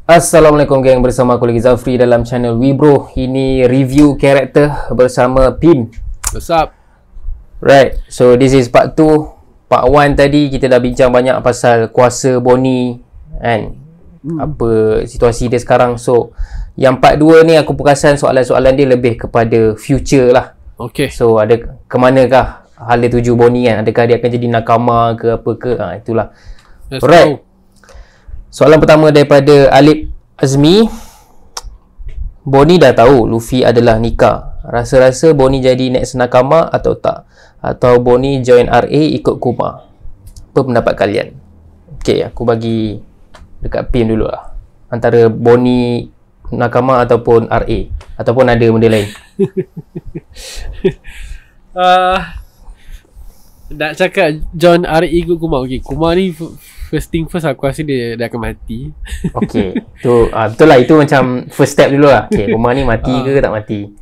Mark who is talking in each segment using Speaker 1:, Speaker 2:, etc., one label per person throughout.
Speaker 1: Assalamualaikum geng, bersama aku lagi Zafri dalam channel Wibro. Ini review karakter bersama Pim.
Speaker 2: What's up?
Speaker 1: Right, so this is part 2. Part 1 tadi kita dah bincang banyak pasal kuasa Bonnie kan, apa situasi dia sekarang. So yang part 2 ni aku perasan soalan-soalan dia lebih kepada future lah.
Speaker 2: Okay.
Speaker 1: So ada kemanakah hala tuju Bonnie kan, adakah dia akan jadi nakama ke apa ke, itulah.
Speaker 2: Let's
Speaker 1: Alright,
Speaker 2: go.
Speaker 1: soalan pertama daripada Alip Azmi. Bonnie dah tahu Luffy adalah Nika. Rasa-rasa Bonnie jadi next nakama atau tak? Atau Bonnie join RA ikut Kuma? Apa pendapat kalian? Okay, aku bagi dekat Pim dulu lah. Antara Bonnie nakama ataupun RA, ataupun ada benda lain.
Speaker 2: Nak cakap John RA ikut Kuma. Okay, Kuma ni first thing first aku rasa dia akan mati.
Speaker 1: Okay, tu betul lah, itu macam first step dulu lah. Okay, Kuma ni mati ke tak mati?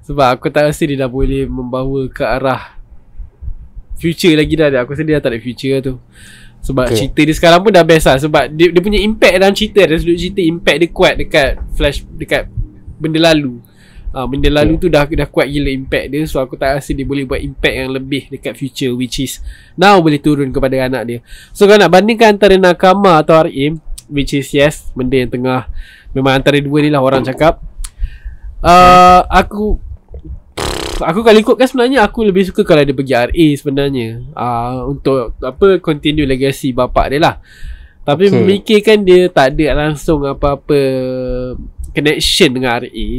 Speaker 2: Sebab aku tak rasa dia dah boleh membawa ke arah future lagi dah. Aku rasa dia dah tak ada future tu. Sebab cerita dia sekarang pun dah best lah. Sebab dia punya impact dalam cerita, dalam sudut cerita, impact dia kuat dekat flash, dekat benda lalu. Benda lalu tu dah kuat gila impact dia. So aku tak rasa dia boleh buat impact yang lebih dekat future, which is now boleh turun kepada anak dia. So kalau nak bandingkan antara nakama atau RA, which is yes, benda yang tengah memang antara dua ni lah orang cakap. Aku kalau ikutkan sebenarnya aku lebih suka kalau dia pergi RA sebenarnya. Untuk apa, continue legacy bapak dia lah. Tapi memikirkan dia tak ada langsung apa-apa connection dengan RA.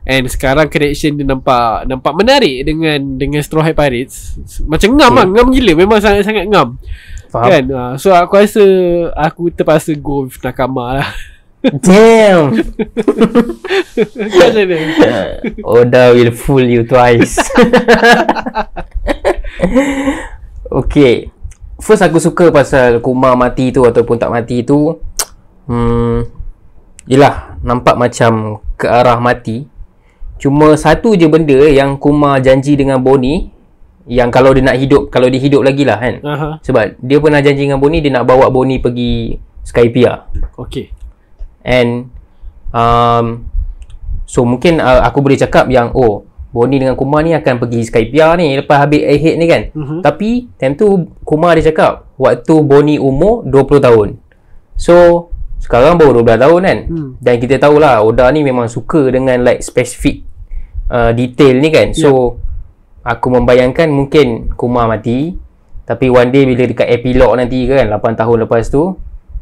Speaker 2: And sekarang connection dia nampak menarik dengan Straw Hat Pirates. Macam ngam lah, ngam gila. Memang sangat-sangat ngam. Faham? Kan? So aku rasa aku terpaksa go with nakama lah.
Speaker 1: Damn.
Speaker 2: Macam mana?
Speaker 1: Oda will fool you twice. Okay, first aku suka pasal Kuma mati tu ataupun tak mati tu. Yelah, nampak macam ke arah mati. Cuma satu je benda yang Kuma janji dengan Bonnie, yang kalau dia nak hidup, kalau dia hidup lagi lah kan. Sebab dia pernah janji dengan Bonnie, dia nak bawa Bonnie pergi Skypiea.
Speaker 2: Okay.
Speaker 1: And so mungkin aku boleh cakap yang Bonnie dengan Kuma ni akan pergi Skypiea ni lepas habis ahead ni kan. Tapi time tu Kuma dia cakap waktu Bonnie umur 20 tahun. So sekarang baru 12 tahun kan. Dan kita tahulah Oda ni memang suka dengan like specific detail ni kan. So aku membayangkan mungkin Kuma mati, tapi one day bila dekat epilog nanti kan, 8 tahun lepas tu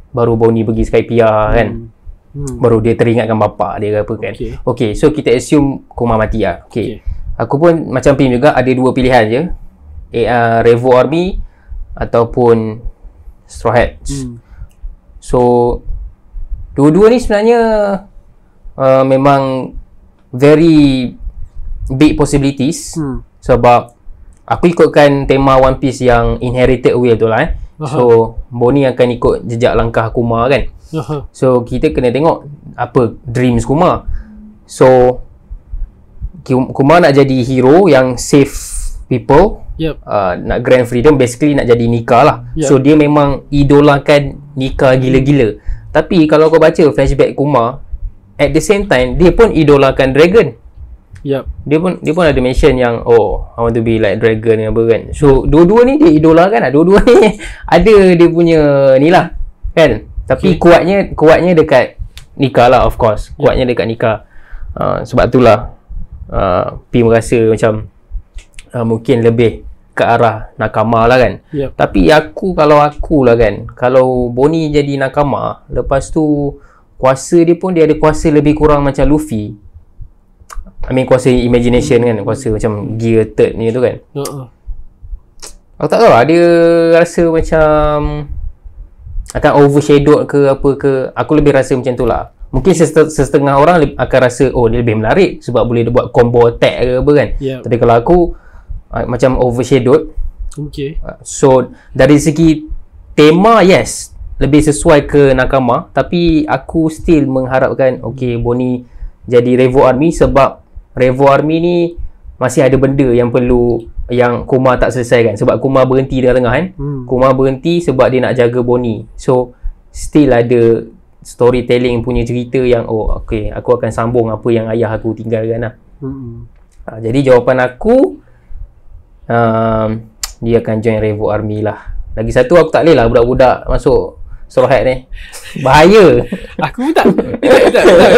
Speaker 1: baru Bonnie pergi Skypiea kan. Baru dia teringatkan bapak dia ke apa kan. Okay, so kita assume Kuma mati lah. Okay. Aku pun macam Pim juga, ada dua pilihan je, Revo Army ataupun Straw Hats. So dua-dua ni sebenarnya memang very big possibilities. Sebab aku ikutkan tema One Piece yang Inherited Will tu lah So Bonnie akan ikut jejak langkah Kuma kan. So kita kena tengok apa dreams Kuma. So Kuma nak jadi hero yang save people, nak grand freedom, basically nak jadi Nika lah. So dia memang idolakan Nika gila-gila. Tapi kalau kau baca flashback Kuma, at the same time dia pun idolakan Dragon. Dia pun ada mention yang I want to be like Dragon apa kan. So dua-dua ni dia idolakan lah. Dua-dua ni ada dia punya ni lah kan. Tapi kuatnya dekat Nika lah, of course. Kuatnya dekat Nika. Sebab itulah Pim rasa macam mungkin lebih ke arah nakama lah kan. Tapi kalau aku lah kan, kalau Bonnie jadi nakama, lepas tu kuasa dia pun dia ada kuasa lebih kurang macam Luffy. I mean kuasa imagination kan, kuasa macam gear third ni tu kan. Aku tak tahu lah, dia rasa macam akan overshadowed ke apa ke. Aku lebih rasa macam tu lah. Mungkin setengah orang akan rasa dia lebih menarik sebab boleh dia buat combo attack ke apa kan. Tapi kalau aku macam overshadowed. So dari segi tema, yes, lebih sesuai ke nakama. Tapi aku still mengharapkan Bonnie jadi Revo Army, sebab Revo Army ni masih ada benda yang perlu, yang Kuma tak selesaikan. Sebab Kuma berhenti di tengah kan. Kuma berhenti sebab dia nak jaga Bonnie. So still ada storytelling punya cerita yang okay, aku akan sambung apa yang ayah aku tinggalkan lah. Jadi jawapan aku dia akan join Revo Army lah. Lagi satu aku tak boleh lah budak-budak masuk Straw Hat ni. Bahaya.
Speaker 2: Aku pun tak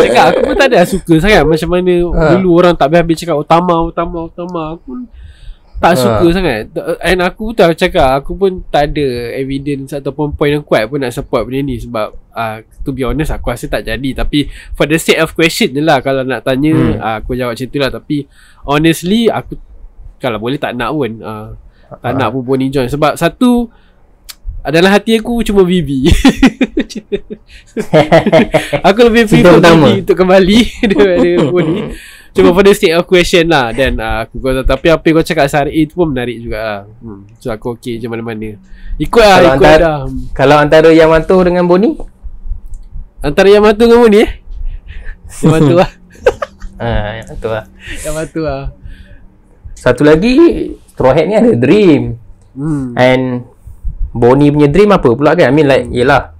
Speaker 2: cakap, aku pun tak ada suka sangat macam mana dulu orang tak habis-habis cakap utama. Aku pun tak suka sangat. And aku tak cakap, aku pun tak ada evidence ataupun point yang kuat pun nak support benda ni. Sebab to be honest, aku rasa tak jadi. Tapi for the sake of question je lah, kalau nak tanya aku jawab macam tu lah. Tapi honestly, aku kalau boleh tak nak pun tak nak pun Bonnie join. Sebab satu, dalam hati aku cuma Vivi. Aku lebih prefer Vivi untuk kembali daripada Bonnie. Cuma for the sake of question lah. Dan aku kata, tapi apa yang kau cakap Sari tu pun menarik jugalah. So aku okay je mana-mana. Ikut lah.
Speaker 1: Kalau antara Yamato dengan Bonnie?
Speaker 2: Antara Yamato dengan Bonnie Yamato lah. Yamato lah.
Speaker 1: Satu lagi, Straw Hat ni ada dream. And Bonnie punya dream apa pula kan? I mean like, yelah,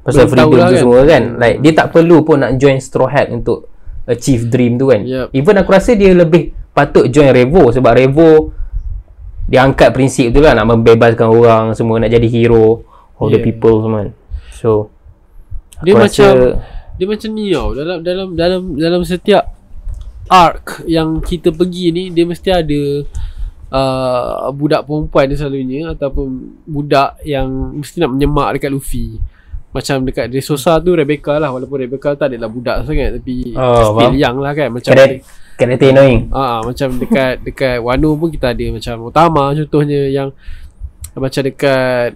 Speaker 1: pasal freedom tu semua kan. Like dia tak perlu pun nak join Straw Hat untuk achieve dream tu kan. Even aku rasa dia lebih patut join Revo. Sebab Revo dia angkat prinsip tu lah, nak membebaskan orang semua, nak jadi hero of the people semua. So
Speaker 2: dia macam ni tau. Dalam setiap arc yang kita pergi ni, dia mesti ada budak perempuan dia selalunya, ataupun budak yang mesti nak menyemak dekat Luffy. Macam dekat Dressrosa tu Rebecca lah. Walaupun Rebecca tak adalah budak sangat, tapi still young lah kan. Macam
Speaker 1: character annoying.
Speaker 2: Macam dekat Wano pun kita ada macam Utama contohnya, yang macam dekat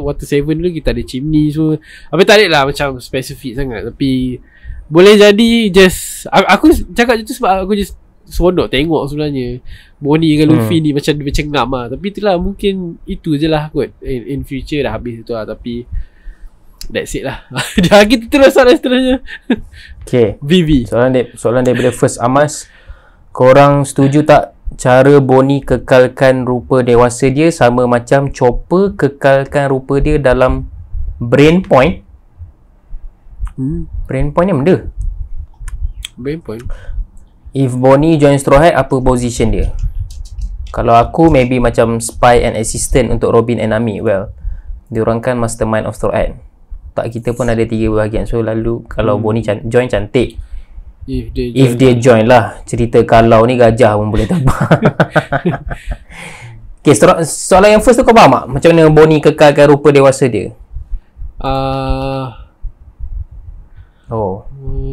Speaker 2: Water 7 dulu kita ada Chimney semua. Apa tak ada lah macam spesifik sangat. Tapi boleh jadi just aku cakap macam tu sebab aku just seronok tengok sebenarnya Bonnie dengan Luffy ni macam dia cengam lah. Tapi itulah, mungkin itu je lah kot. In future dah habis itu lah. Tapi that's it lah. Dah kita terus soalan seterusnya.
Speaker 1: Okay,
Speaker 2: Vivi,
Speaker 1: soalan daripada First Amas. Korang setuju tak cara Bonnie kekalkan rupa dewasa dia sama macam Chopper kekalkan rupa dia dalam Brain Point? Brain Point ni benda.
Speaker 2: Brain Point.
Speaker 1: If Bonnie join Straw Hat, apa position dia? Kalau aku, maybe macam spy and assistant untuk Robin and Ami. Well, diorang kan mastermind of Straw Hat. Tak, kita pun ada 3 bahagian. So lalu kalau Bonnie join, cantik. If dia join lah. Cerita kalau ni gajah pun boleh terbang. Okay, soalan yang first tu kau faham tak? Macam mana Bonnie kekalkan rupa dewasa dia?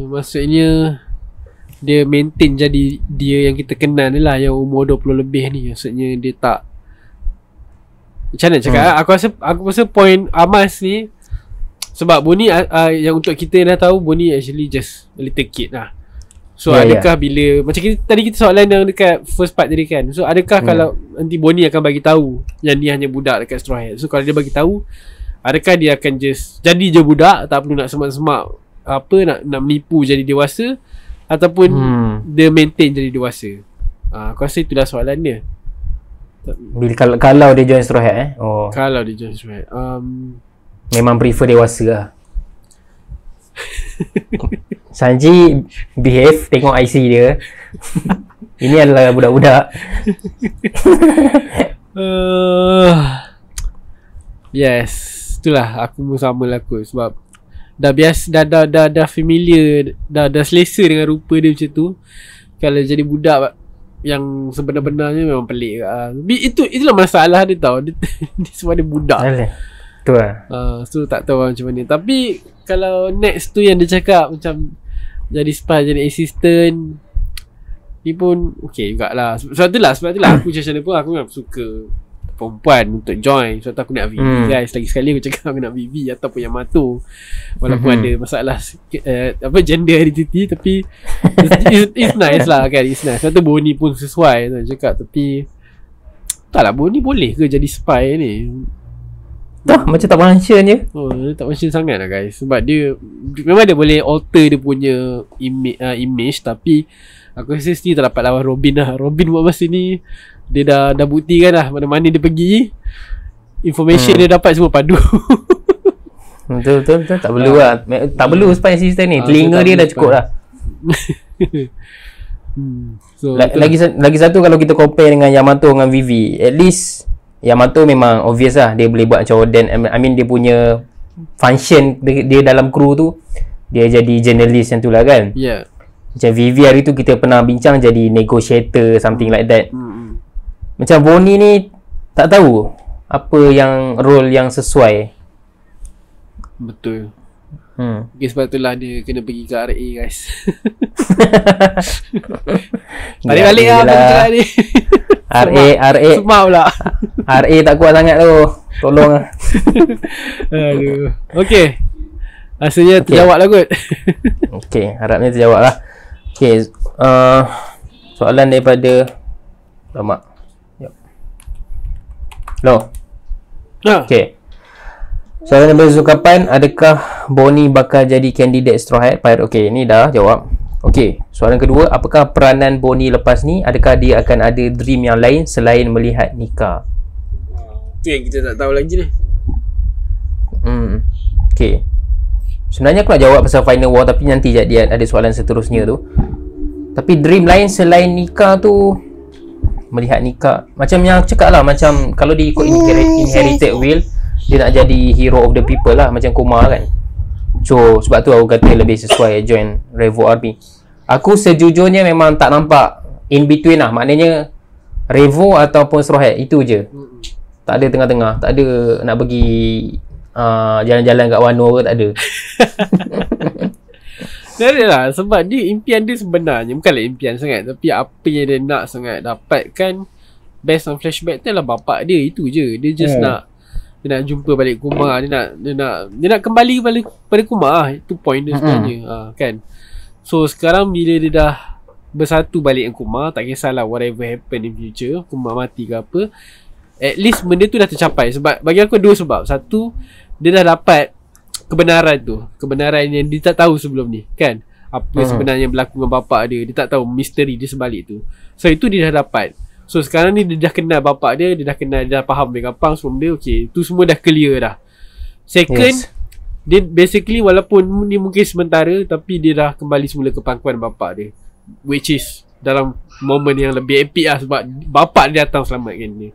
Speaker 2: Maksudnya dia maintain jadi dia yang kita kenal ni lah, yang umur 20 lebih ni. Maksudnya dia tak, macam mana cakap, aku rasa point Amas ni, sebab Bonnie yang untuk kita yang dah tahu, Bonnie actually just a little kid lah. So adakah bila macam tadi kita soalan yang dekat first part tadi kan. So adakah kalau nanti Bonnie akan bagi tahu yang dia hanya budak dekat Straw Hat. So kalau dia bagi tahu, adakah dia akan just jadi je budak, tak perlu nak semak-semak nak menipu jadi dewasa, ataupun dia maintain jadi dewasa? Aku rasa itulah soalan dia.
Speaker 1: Kalau dia join Straw Hat
Speaker 2: Kalau dia join Straw Hat,
Speaker 1: memang prefer dewasa lah. Sanji behave, tengok IC dia. Ini adalah budak-budak.
Speaker 2: Yes, itulah aku pun sama lah kot. Sebab dah biasa, dah familiar, dah selesa dengan rupa dia macam tu. Kalau jadi budak yang sebenar-benarnya memang pelik. Itulah masalah dia tau. Dia sebab dia budak.
Speaker 1: Betul lah.
Speaker 2: So tak tahu macam mana. Tapi kalau next tu yang dia cakap macam jadi spy, jadi assistant, ni pun okay jugalah. Sebab tu lah aku macam mana pun aku memang suka perempuan untuk join. Sebab tu aku nak Vivi guys. Lagi sekali aku cakap aku nak Vivi ataupun Yamato. Walaupun ada masalah gender identity, tapi it's nice lah kan. It's nice. Sebab tu Bonnie pun sesuai tu cakap. Tapi tak lah, Bonnie boleh ke jadi spy ni?
Speaker 1: Macam tak mention je.
Speaker 2: Dia tak mention sangat lah guys. Sebab dia memang dia boleh alter dia punya image. Tapi aku rasa still tak dapat lawan Robin lah. Robin buat masa ni dia dah buktikan lah, mana-mana dia pergi information dia dapat semua padu.
Speaker 1: Betul. Tak perlu lah. Tak perlu spy system ni. Telinga dia dah cukup lah.
Speaker 2: So,
Speaker 1: lagi satu, kalau kita compare dengan Yamato dengan Vivi, at least Yamato memang obvious lah dia boleh buat macam Oden. I mean dia punya function dia dalam kru tu, dia jadi journalist yang tu lah kan. Macam Vivi hari tu kita pernah bincang jadi negotiator, something like that. Macam Bonnie ni tak tahu apa yang role yang sesuai.
Speaker 2: Betul. Okay, sebab itulah dia kena pergi ke RA guys. Balik-balik lah apa ni. RA
Speaker 1: Semau pula. RA tak kuat sangat tu. Tolong lah.
Speaker 2: Aduh. Okay, rasanya terjawab lah kot.
Speaker 1: Okay, harapnya terjawab lah. Okay, soalan daripada Lama. Hello. Okay, soalan daripada Zulkapan, adakah Bonnie bakal jadi kandidat Straw Hat Pirate? Okay, ni dah jawab. Okay, soalan kedua, apakah peranan Bonnie lepas ni? Adakah dia akan ada dream yang lain selain melihat nikah?
Speaker 2: Tu yang kita tak tahu lagi ni.
Speaker 1: Okay, sebenarnya aku nak jawab pasal Final War, tapi nanti dia ada soalan seterusnya tu. Tapi dream lain selain nikah tu, melihat nikah, macam yang aku cakap lah, macam kalau dia ikut inherited will, dia nak jadi hero of the people lah, macam Kumar kan. So sebab tu aku kata lebih sesuai join Revo Army. Aku sejujurnya memang tak nampak in between lah, maknanya Revo ataupun Straw Hat, itu je. Tak ada tengah-tengah, tak ada nak pergi jalan-jalan kat Wano ke, tak ada.
Speaker 2: Tak ada lah, sebab dia impian dia sebenarnya bukanlah impian sangat, tapi apa yang dia nak sangat dapatkan based on flashback tu adalah bapak dia, itu je. Dia just nak jumpa balik Kumar, dia nak kembali pada Kumar. Itu point dia sebenarnya. Kan. So sekarang bila dia dah bersatu balik dengan Kumar, tak kisahlah whatever happen in future, Kumar mati ke apa, at least benda tu dah tercapai. Sebab bagi aku dua sebab. Satu, dia dah dapat kebenaran tu, kebenaran yang dia tak tahu sebelum ni kan, apa sebenarnya berlaku dengan bapak dia. Dia tak tahu misteri dia sebalik tu. So itu dia dah dapat. So sekarang ni dia dah kenal bapak dia, dia dah kenal, dia dah faham dengan Pang semua dia. Okay, tu semua dah clear dah. Second, dia basically walaupun ni mungkin sementara, tapi dia dah kembali semula ke pangkuan bapak dia, which is dalam moment yang lebih epic lah, sebab bapak dia datang selamatkan dia.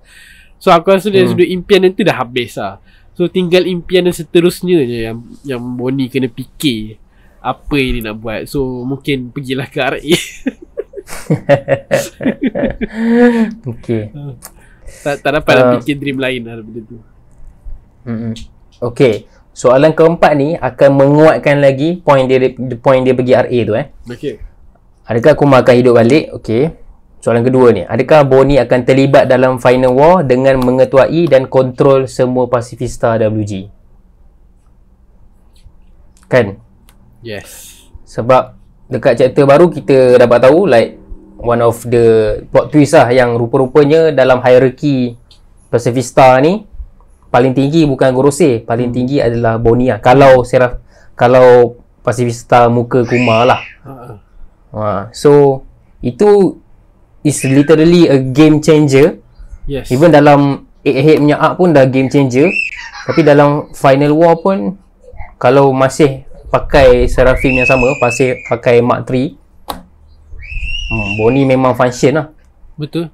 Speaker 2: So aku rasa dari sudut impian itu dah habis lah. So tinggal impian yang seterusnya je yang Bonnie kena fikir apa yang dia nak buat. So mungkin pergilah ke RA. Okay. Tak dapat nak fikir dream lain lah benda tu.
Speaker 1: Okay, soalan keempat ni akan menguatkan lagi point dia pergi RA tu
Speaker 2: Okay.
Speaker 1: Adakah Kumar akan hidup balik? Okay. Soalan kedua ni, adakah Bonnie akan terlibat dalam Final War dengan mengetuai dan kontrol semua pasifista WG? Kan?
Speaker 2: Yes.
Speaker 1: Sebab dekat chapter baru kita dapat tahu like one of the plot twist lah, yang rupa-rupanya dalam hierarki pasifista ni paling tinggi bukan Gorosei, paling tinggi adalah Bonnie lah. Kalau pasifista muka Kumar lah. So itu is literally a game changer.
Speaker 2: Yes.
Speaker 1: Even dalam 8-Head punya arc pun dah game changer. Tapi dalam Final War pun, kalau masih pakai Seraphim yang sama, pakai Mark 3, Bonnie memang function lah.
Speaker 2: Betul.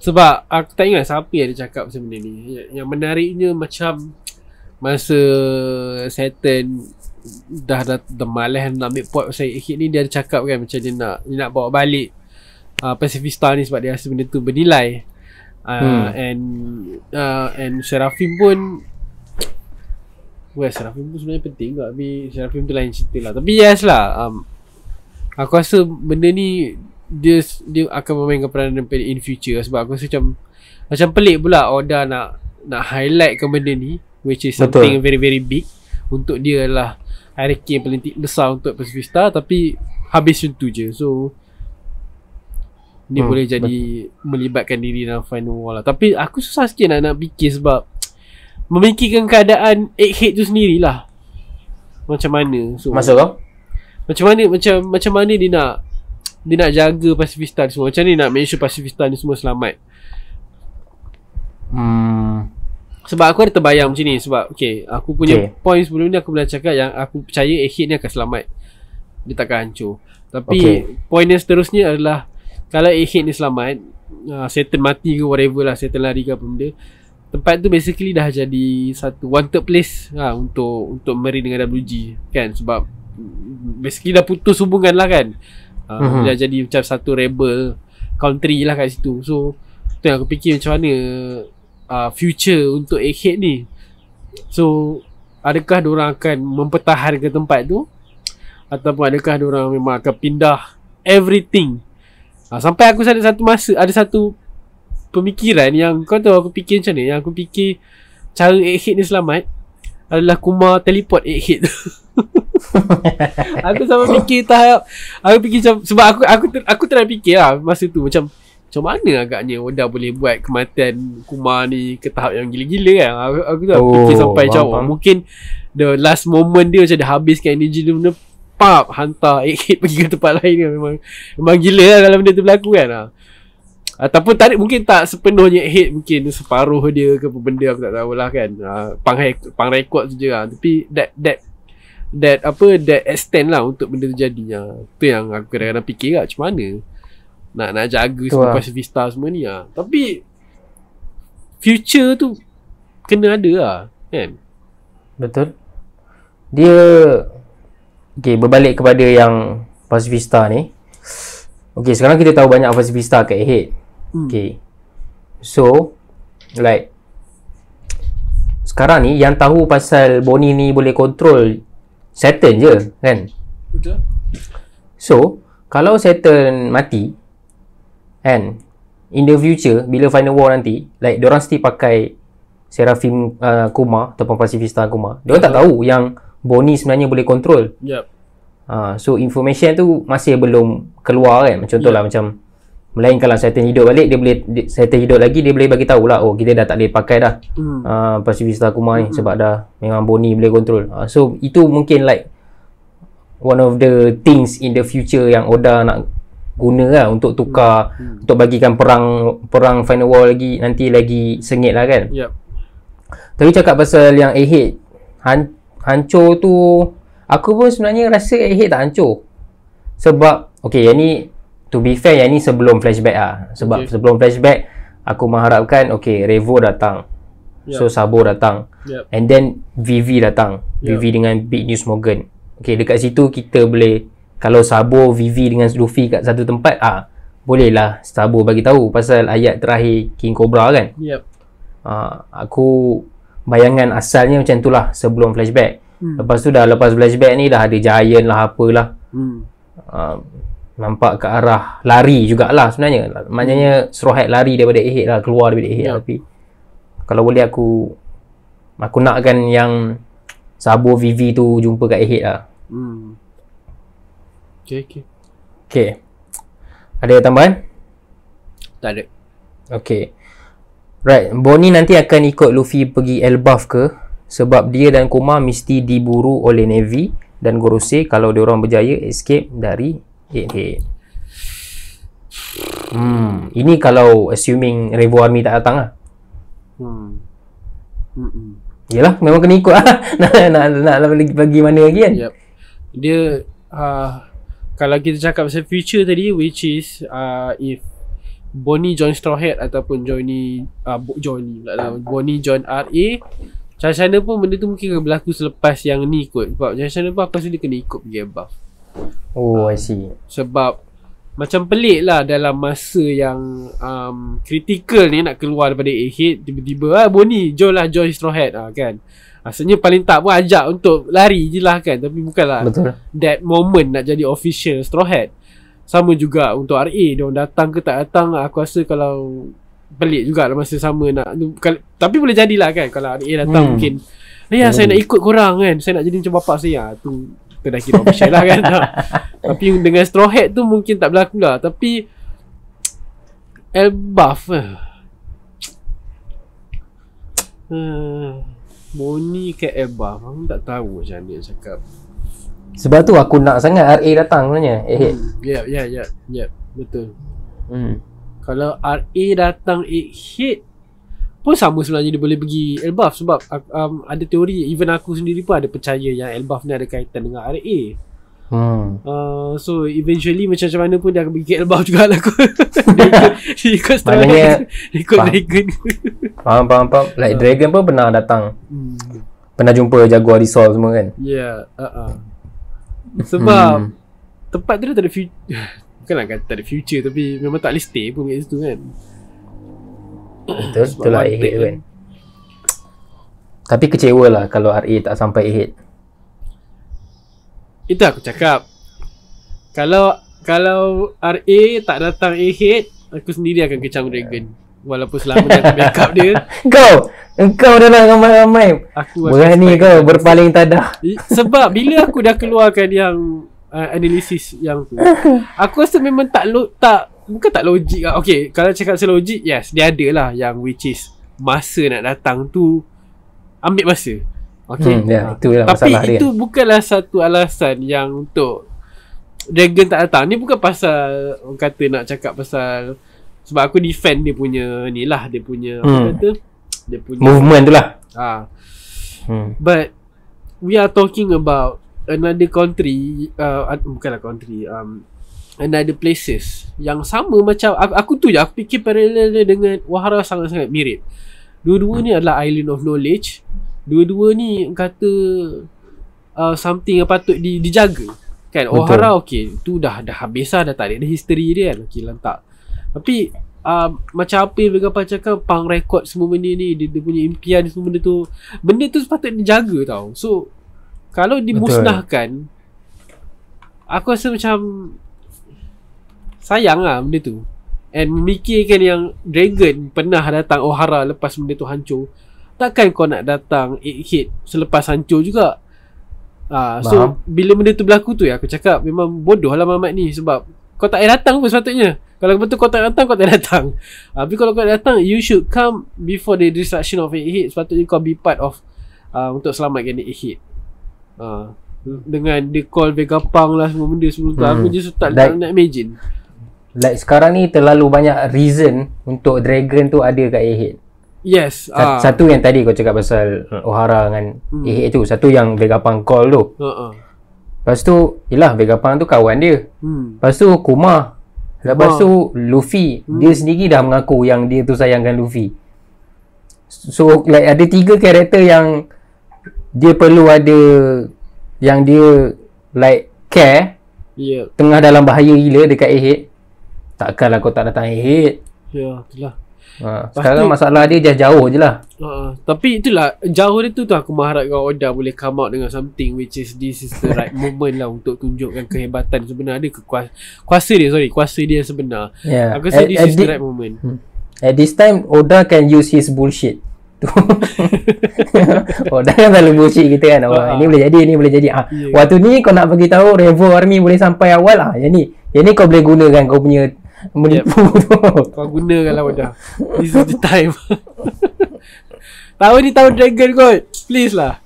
Speaker 2: Sebab aku tak ingat siapa yang dia cakap pasal benda ni. Yang menariknya macam masa Saturn dah malas nak ambil pot pasal hit ni, dia ada cakap kan macam dia nak bawa balik pasifista ni sebab dia rasa benda tu bernilai. And Seraphim pun Seraphim pun sebenarnya penting tak, tapi Seraphim tu lain cerita lah. Tapi yes lah, aku rasa benda ni dia akan memainkan peranan in future. Sebab aku rasa macam pelik pula Oda nak highlightkan benda ni, which is something very very big untuk dia lah, hierarki yang paling besar untuk pasifista, tapi habis macam tu je. So ni boleh jadi melibatkan diri dalam Final War lah. Tapi aku susah sikit nak fikir, sebab memikirkan keadaan Egghead tu sendirilah macam mana. So
Speaker 1: masuk kau?
Speaker 2: Macam mana dia nak jaga pasifista ni semua, macam ni nak make sure pasifista ni semua selamat. Sebab aku ada terbayang macam ni. Sebab aku punya point sebelum ni, aku boleh cakap yang aku percaya Egghead ni akan selamat. Dia takkan hancur. Tapi point yang seterusnya adalah, kalau Egghead ni selamat, Saturn mati ke whatever lah, Saturn lari ke apa benda, tempat tu basically dah jadi satu wanted place untuk Marine dengan WG kan. Sebab basically dah putus hubungan lah kan. Dah jadi macam satu rebel country lah kat situ. So tu yang aku fikir, macam mana future untuk Egghead ni. So adakah diorang akan mempertahankan tempat tu, ataupun adakah diorang memang akan pindah everything. Sampai aku ada satu masa, ada satu pemikiran yang kau tahu aku fikir macam ni. Yang aku fikir cara Egghead ni selamat adalah Kumar teleport Egghead tu. Aku sampai fikir tahap, aku fikir macam, sebab aku try fikir lah masa tu, macam mana agaknya Oda boleh buat kematian Kumar ni ke tahap yang gila-gila kan. Aku tak fikir sampai macam mungkin the last moment dia macam dah habiskan energy dia, benda pap hantar Egghead pergi ke tempat lain kan. Memang gila lah kalau benda tu berlaku kan. Ataupun mungkin tak sepenuhnya Egghead, mungkin separuh dia ke apa benda, aku tak tahulah kan. Pang record tu je lah. Tapi that extend lah untuk benda tu jadi. Tu yang aku kadang-kadang fikir lah, macam mana nak jaga semua Pacifista semua ni lah. Tapi future tu kena ada lah kan.
Speaker 1: Betul. Dia berbalik kepada yang Pacifista ni. Sekarang kita tahu banyak Pacifista kat Egghead. So like sekarang ni yang tahu pasal Bonnie ni boleh control Saturn je kan.
Speaker 2: Betul.
Speaker 1: So kalau Saturn mati kan, in the future bila Final War nanti, like diorang still pakai Seraphim Kumar ataupun Pacifista Kumar. Diorang tak tahu yang Bonnie sebenarnya boleh control. So information tu masih belum keluar kan. Contohlah macam, melainkan kalau Saturn hidup balik, Saturn hidup lagi, dia boleh bagi tahu lah, kita dah tak boleh pakai dah Pacifista Kumar ni, sebab dah memang Bonnie boleh control. So itu mungkin like one of the things in the future yang Oda nak guna lah untuk tukar, untuk bagikan perang Final War lagi nanti lagi sengit lah kan. Tapi cakap pasal yang Egghead hancur tu, aku pun sebenarnya rasa Egghead tak hancur. Sebab yang ni, to be fair, yang ni sebelum flashback lah. Sebab sebelum flashback aku mengharapkan Revo datang, so Sabo datang, and then Vivi datang, Vivi dengan Big News Morgan. Dekat situ kita boleh, kalau Sabo, Vivi dengan Luffy kat satu tempat, bolehlah Sabo bagi tahu pasal ayat terakhir King Cobra kan. Aku bayangan asalnya macam tu lah sebelum flashback. Lepas tu lepas flashback ni dah ada Giant lah, apalah. Nampak ke arah lari jugalah sebenarnya. Maknanya Straw Hat lari daripada Egghead lah, keluar daripada Egghead. Tapi kalau boleh aku nakkan yang Sabo, Vivi tu jumpa kat Egghead lah. Okay. Ada tambahan?
Speaker 2: Tak ada.
Speaker 1: Right, Bonnie nanti akan ikut Luffy pergi Elbaf ke? Sebab dia dan Kuma mesti diburu oleh Navy dan Gorosei kalau diorang berjaya escape dari Egghead. Ini kalau assuming Revo Army tak datang lah. Yelah, memang kena ikut lah. nak bagi mana lagi kan.
Speaker 2: Dia kalau kita cakap pasal future tadi, which is if Bonnie join Straw Hat ataupun Bonnie join RA, macam mana pun benda tu mungkin akan berlaku selepas yang ni kot. Sebab macam mana pun aku rasa dia kena ikut pergi Elbaf.
Speaker 1: I see.
Speaker 2: Sebab macam pelik lah dalam masa yang critical ni nak keluar daripada Egghead, tiba-tiba Bonnie join Straw Hat kan. Rasanya paling tak pun ajak untuk lari je lah kan. Tapi bukanlah that moment nak jadi official Straw Hat. Sama juga untuk RA, diorang datang ke tak datang, aku rasa kalau pelik juga lah masa sama nak. Tapi boleh jadilah kan kalau RA datang mungkin, saya nak ikut korang kan, saya nak jadi macam bapak saya. Tu dah kira official lah kan. Tapi dengan Straw Hat tu mungkin tak berlaku lah. Tapi Elbaf Bonnie ke Elbaf, aku tak tahu macam mana cakap.
Speaker 1: Sebab tu aku nak sangat RA datang sebenarnya.
Speaker 2: Ya, betul. Kalau RA datang Egghead, pun sama sebenarnya dia boleh pergi Elbaf. Sebab ada teori, even aku sendiri pun ada percaya yang Elbaf ni ada kaitan dengan RA. So eventually macam mana pun dia akan pergi Elbaf jugalah kot. Dia ikut
Speaker 1: maknanya
Speaker 2: ikut Dragon.
Speaker 1: Faham. Like Dragon pun pernah datang. Pernah jumpa Jaguar Resolve semua kan.
Speaker 2: Ya, sebab tempat tu dia tak ada bukanlah kata tak ada future, tapi memang tak boleh stay pun kat situ kan.
Speaker 1: Betul lah A-Head tu kan. Tapi kecewa lah kalau RA tak sampai A-Head.
Speaker 2: Itu aku cakap, Kalau RA tak datang A-Head, aku sendiri akan kecam Dragon. Walaupun selama dia tak backup dia.
Speaker 1: Engkau dah nak ramai-ramai. Berani kau berpaling tadah.
Speaker 2: Sebab bila aku dah keluarkan yang analisis yang tu, aku rasa memang bukan tak logik lah. Okay, kalau cakap pasal logik, yes, dia ada lah yang which is masa nak datang tu ambil masa. Okay,
Speaker 1: itulah
Speaker 2: tapi
Speaker 1: masalah dia.
Speaker 2: Itu bukanlah satu alasan yang untuk Dragon tak datang. Ni bukan pasal orang kata nak cakap pasal, sebab aku defend dia punya ni lah, dia punya apa kata, dia punya
Speaker 1: movement tu lah.
Speaker 2: But we are talking about another country, bukanlah country, another places yang sama macam aku tu je, aku fikir parallel dia dengan Wahara sangat-sangat mirip. Dua-dua ni adalah island of knowledge. Dua-dua ni kata something yang patut dijaga kan. Betul. Ohara okay, tu dah habis lah, dah tak ada history dia kan. Okay, lantak. Tapi macam apa yang Vegapunk cakap, pang record semua benda ni, dia punya impian semua benda tu sepatut dijaga tau. So kalau dimusnahkan, aku rasa macam sayang lah benda tu. And memikirkan yang Dragon pernah datang Ohara lepas benda tu hancur, takkan kau nak datang Egghead selepas hancur juga. So bila benda tu berlaku tu, aku cakap memang bodoh lah Mamat ni. Sebab kau tak payah datang pun sepatutnya. Kalau betul kau tak datang, kau tak datang. Tapi kalau kau datang, you should come before the destruction of Egghead. Sepatutnya kau be part of untuk selamatkan Egghead. Dengan dia call Vegapunk lah, semua benda sebelum tu, aku just tak nak imagine.
Speaker 1: Like sekarang ni terlalu banyak reason untuk Dragon tu ada kat Egghead.
Speaker 2: Yes.
Speaker 1: Satu yang tadi kau cakap pasal Ohara dengan Egghead tu. Satu yang Vegapunk call tu. Lepas tu, yelah Vegapunk tu kawan dia. Lepas tu Kuma. Lepas tu Luffy. Dia sendiri dah mengaku yang dia tu sayangkan Luffy. So like ada 3 karakter yang dia perlu ada, yang dia like care. Tengah dalam bahaya gila dekat Egghead. Takkanlah kau tak datang Egghead.
Speaker 2: Ya, itulah.
Speaker 1: Sekarang masalah dia jauh je lah.
Speaker 2: Tapi itulah, jauh dia tu aku mengharapkan Oda boleh come out dengan something which is this is the right moment lah untuk tunjukkan kehebatan sebenar dia, kuasa dia sebenar. Aku rasa this is the right moment.
Speaker 1: At this time Oda can use his bullshit. Oda kan selalu bullshit kita kan. Ini boleh jadi. Waktu ni kau nak bagi tahu Revo Army boleh sampai awal lah. Yang ni kau boleh gunakan kau punya menipu tu.
Speaker 2: Kau gunakan lah Oda. This is the time. Tahun ni tahun Dragon kot. Please lah.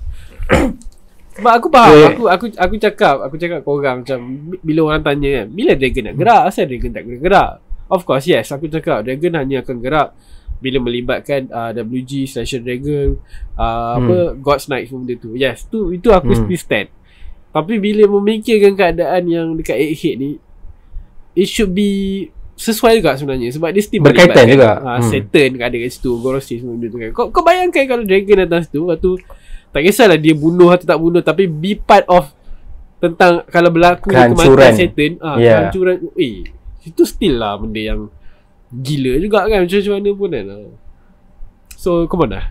Speaker 2: Sebab aku faham. Aku cakap korang macam, bila orang tanya kan, bila Dragon nak gerak, asal Dragon tak gerak. Of course yes, aku cakap Dragon hanya akan gerak bila melibatkan WG Slasher Dragon, God's Knight semua benda tu. Yes, itu aku still stand. Tapi bila memikirkan keadaan yang dekat Egghead ni, it should be sesuai juga sebenarnya. Sebab dia still
Speaker 1: berkaitan juga.
Speaker 2: Saturn ada kat situ, Gorosi semua benda tu kan. Kau bayangkan kalau Dragon datang situ, lepas tu tak kisahlah dia bunuh atau tak bunuh, tapi be part of tentang kalau berlaku kematian Saturn, kehancuran. Itu still lah benda yang gila juga kan, macam mana pun kan. So come on lah.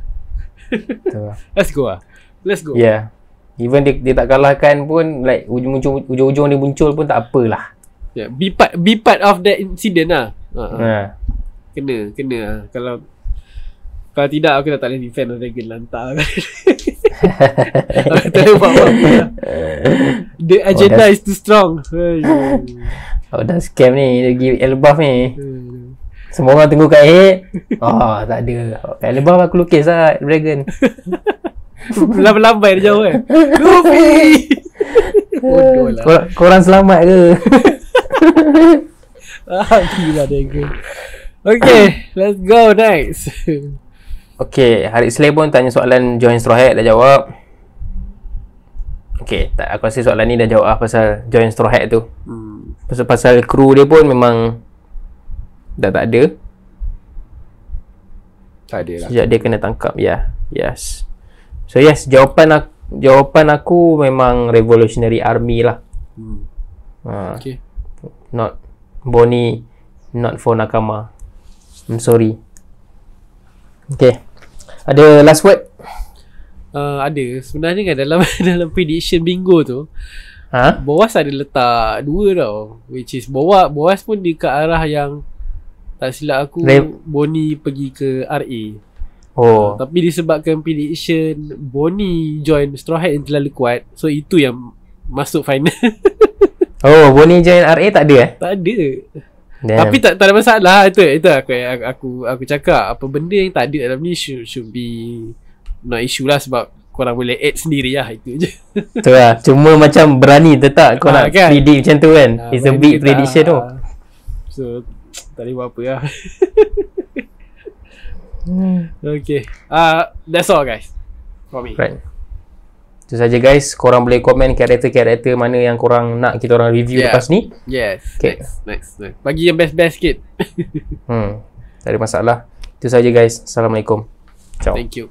Speaker 2: Let's go.
Speaker 1: Yeah. Even dia tak kalahkan pun, like ujung-ujung dia muncul pun tak apalah.
Speaker 2: Be part of that incident lah. Kena lah. Kalau tidak, aku dah tak boleh defend Dragon lantar. Aku tak boleh buat apa-apa. The agenda is too strong.
Speaker 1: Dah scam ni, lagi Elbaf ni. Semua orang tunggu kat Egghead. Tak ada. Kat Elbaf aku lukis lah Dragon.
Speaker 2: Lambai dia jauh kan. Luffy. Bodoh lah.
Speaker 1: Korang selamat ke?
Speaker 2: Gila Dragon. Okay, let's go next.
Speaker 1: Okay, Harik Slay pun tanya soalan join Straw Hat, dah jawab. Okay, tak, aku rasa soalan ni dah jawab lah pasal join Straw Hat tu. Pasal kru dia pun memang dah tak ada.
Speaker 2: Tak ada lah.
Speaker 1: Sejak dia kena tangkap. Yes. So yes, jawapan aku memang Revolutionary Army lah.
Speaker 2: Okay.
Speaker 1: Not Bonnie, not for Nakama. I'm sorry. Okay, ada last word?
Speaker 2: Ada. Sebenarnya kan dalam prediction bingo tu, Boas ada letak 2 tau, which is Boas pun di ke arah yang, tak silap aku, Bonnie pergi ke RA. Tapi disebabkan prediction Bonnie join Straw Hat yang terlalu kuat, so itu yang masuk final.
Speaker 1: Bonnie join RA tak ada
Speaker 2: Tak ada. Damn. Tapi tak ada masalah. Itu aku cakap, apa benda yang tak ada dalam ni should be not issue lah, sebab korang boleh add sendiri lah. Itu je.
Speaker 1: Betul lah. Cuma macam berani tetap kau nak kan? Predict macam tu kan. It's a big prediction tu.
Speaker 2: So tak boleh buat apa lah. Okay, that's all guys for me.
Speaker 1: Right. Itu saja guys. Korang boleh komen karakter-karakter mana yang korang nak kita orang review lepas ni.
Speaker 2: Yes. Okay. Next. Bagi yang best-best sikit.
Speaker 1: Tak ada masalah. Itu saja guys. Assalamualaikum. Ciao.
Speaker 2: Thank you.